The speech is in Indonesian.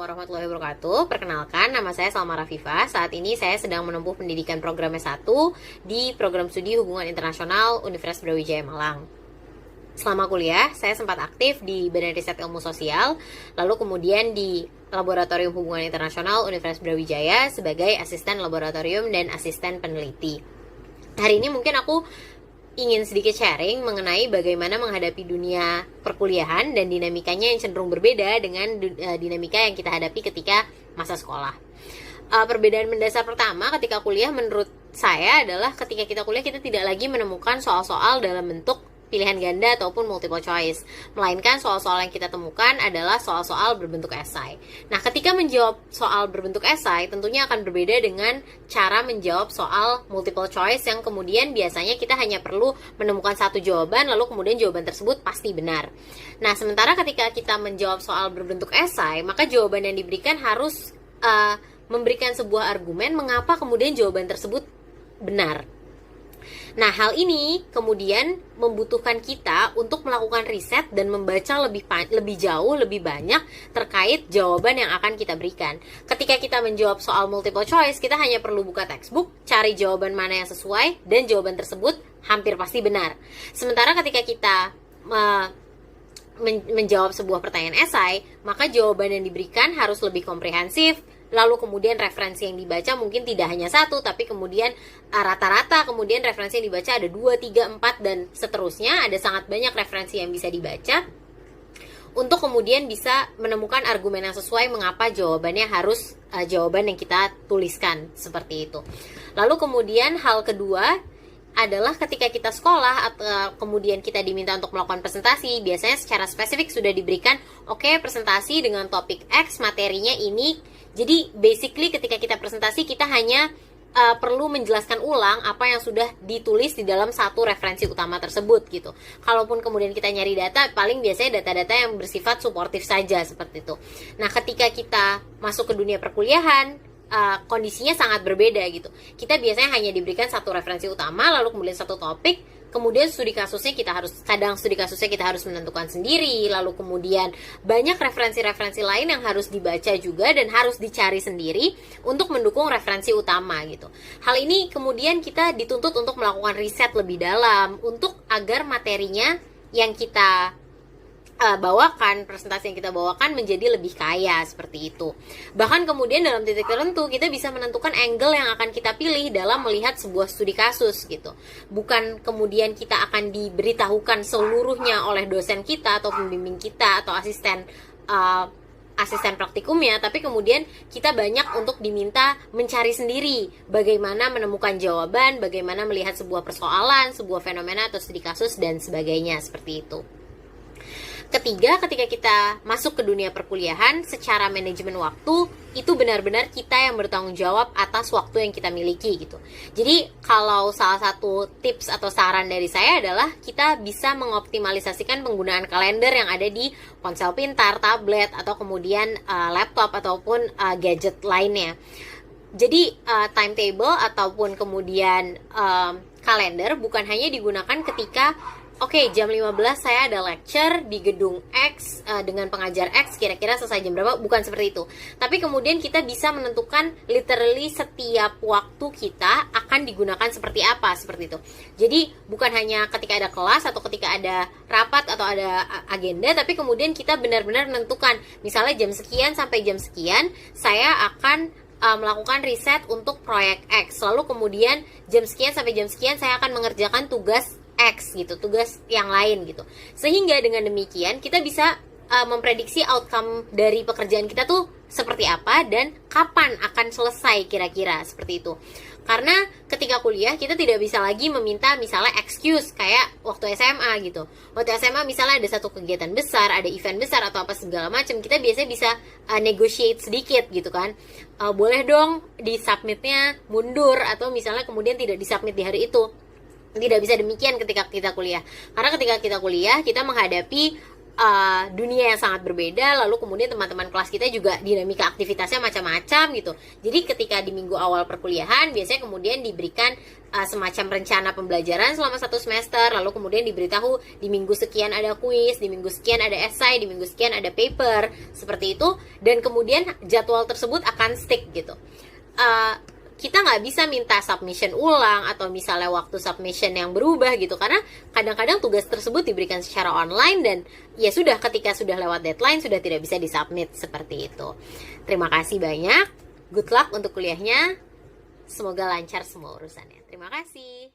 warahmatullahi wabarakatuh. Perkenalkan, nama saya Salma Rafifah. Saat ini saya sedang menempuh pendidikan program S1 di Program Studi Hubungan Internasional Universitas Brawijaya Malang. Selama kuliah, saya sempat aktif di Badan Riset Ilmu Sosial, lalu kemudian di Laboratorium Hubungan Internasional Universitas Brawijaya sebagai asisten laboratorium dan asisten peneliti. Hari ini mungkin aku ingin sedikit sharing mengenai bagaimana menghadapi dunia perkuliahan dan dinamikanya yang cenderung berbeda dengan dinamika yang kita hadapi ketika masa sekolah. Perbedaan mendasar pertama ketika kuliah menurut saya adalah ketika kita kuliah kita tidak lagi menemukan soal-soal dalam bentuk pilihan ganda ataupun multiple choice, melainkan soal-soal yang kita temukan adalah soal-soal berbentuk esai. Nah, ketika menjawab soal berbentuk esai, tentunya akan berbeda dengan cara menjawab soal multiple choice yang kemudian biasanya kita hanya perlu menemukan satu jawaban, lalu kemudian jawaban tersebut pasti benar. Nah, sementara ketika kita menjawab soal berbentuk esai, maka jawaban yang diberikan harus memberikan sebuah argumen mengapa kemudian jawaban tersebut benar. Nah, hal ini kemudian membutuhkan kita untuk melakukan riset dan membaca lebih jauh, lebih banyak terkait jawaban yang akan kita berikan. Ketika kita menjawab soal multiple choice, kita hanya perlu buka textbook, cari jawaban mana yang sesuai, dan jawaban tersebut hampir pasti benar. Sementara ketika kita menjawab sebuah pertanyaan esai, maka jawaban yang diberikan harus lebih komprehensif. Lalu kemudian referensi yang dibaca mungkin tidak hanya satu, tapi kemudian rata-rata kemudian referensi yang dibaca ada 2, 3, 4, dan seterusnya. Ada sangat banyak referensi yang bisa dibaca untuk kemudian bisa menemukan argumen yang sesuai mengapa jawabannya harus jawaban yang kita tuliskan seperti itu. Lalu kemudian hal kedua adalah ketika kita sekolah atau kemudian kita diminta untuk melakukan presentasi, biasanya secara spesifik sudah diberikan, oke, presentasi dengan topik X, materinya ini. Jadi basically ketika kita presentasi kita hanya perlu menjelaskan ulang apa yang sudah ditulis di dalam satu referensi utama tersebut gitu. Kalaupun kemudian kita nyari data, paling biasanya data-data yang bersifat suportif saja seperti itu. Nah, ketika kita masuk ke dunia perkuliahan, kondisinya sangat berbeda gitu. Kita biasanya hanya diberikan satu referensi utama, lalu kemudian satu topik. Kemudian studi kasusnya kita harus menentukan sendiri, lalu kemudian banyak referensi-referensi lain yang harus dibaca juga dan harus dicari sendiri untuk mendukung referensi utama gitu. Hal ini kemudian kita dituntut untuk melakukan riset lebih dalam untuk agar materinya yang kita bawakan, presentasi yang kita bawakan menjadi lebih kaya seperti itu. Bahkan kemudian dalam titik tertentu kita bisa menentukan angle yang akan kita pilih dalam melihat sebuah studi kasus gitu. Bukan kemudian kita akan diberitahukan seluruhnya oleh dosen kita atau pembimbing kita atau asisten praktikumnya, tapi kemudian kita banyak untuk diminta mencari sendiri bagaimana menemukan jawaban, bagaimana melihat sebuah persoalan, sebuah fenomena atau studi kasus dan sebagainya seperti itu. Ketiga, ketika kita masuk ke dunia perkuliahan, secara manajemen waktu, itu benar-benar kita yang bertanggung jawab atas waktu yang kita miliki gitu. Jadi, kalau salah satu tips atau saran dari saya adalah kita bisa mengoptimalisasikan penggunaan kalender yang ada di ponsel pintar, tablet, atau kemudian laptop ataupun gadget lainnya. Jadi, timetable ataupun kemudian kalender bukan hanya digunakan ketika jam 15 saya ada lecture di gedung X dengan pengajar X, kira-kira selesai jam berapa, bukan seperti itu. Tapi kemudian kita bisa menentukan literally setiap waktu kita akan digunakan seperti apa, seperti itu. Jadi bukan hanya ketika ada kelas atau ketika ada rapat atau ada agenda, tapi kemudian kita benar-benar menentukan, misalnya jam sekian sampai jam sekian saya akan melakukan riset untuk proyek X. Lalu kemudian jam sekian sampai jam sekian saya akan mengerjakan tugas X gitu, tugas yang lain gitu. Sehingga dengan demikian kita bisa memprediksi outcome dari pekerjaan kita tuh seperti apa dan kapan akan selesai kira-kira seperti itu. Karena ketika kuliah kita tidak bisa lagi meminta misalnya excuse kayak waktu SMA gitu. Waktu SMA misalnya ada satu kegiatan besar, ada event besar atau apa segala macam, kita biasanya bisa negotiate sedikit gitu kan. Boleh dong di submitnya mundur atau misalnya kemudian tidak disubmit di hari itu. Tidak bisa demikian ketika kita kuliah. Karena ketika kita kuliah, kita menghadapi dunia yang sangat berbeda, lalu kemudian teman-teman kelas kita juga dinamika aktivitasnya macam-macam gitu. Jadi ketika di minggu awal perkuliahan biasanya kemudian diberikan semacam rencana pembelajaran selama 1 semester, lalu kemudian diberitahu di minggu sekian ada kuis, di minggu sekian ada esai, di minggu sekian ada paper, seperti itu, dan kemudian jadwal tersebut akan stick gitu. Kita nggak bisa minta submission ulang atau misalnya waktu submission yang berubah gitu, karena kadang-kadang tugas tersebut diberikan secara online dan ya sudah, ketika sudah lewat deadline sudah tidak bisa disubmit, seperti itu. Terima kasih banyak, good luck untuk kuliahnya, semoga lancar semua urusannya. Terima kasih.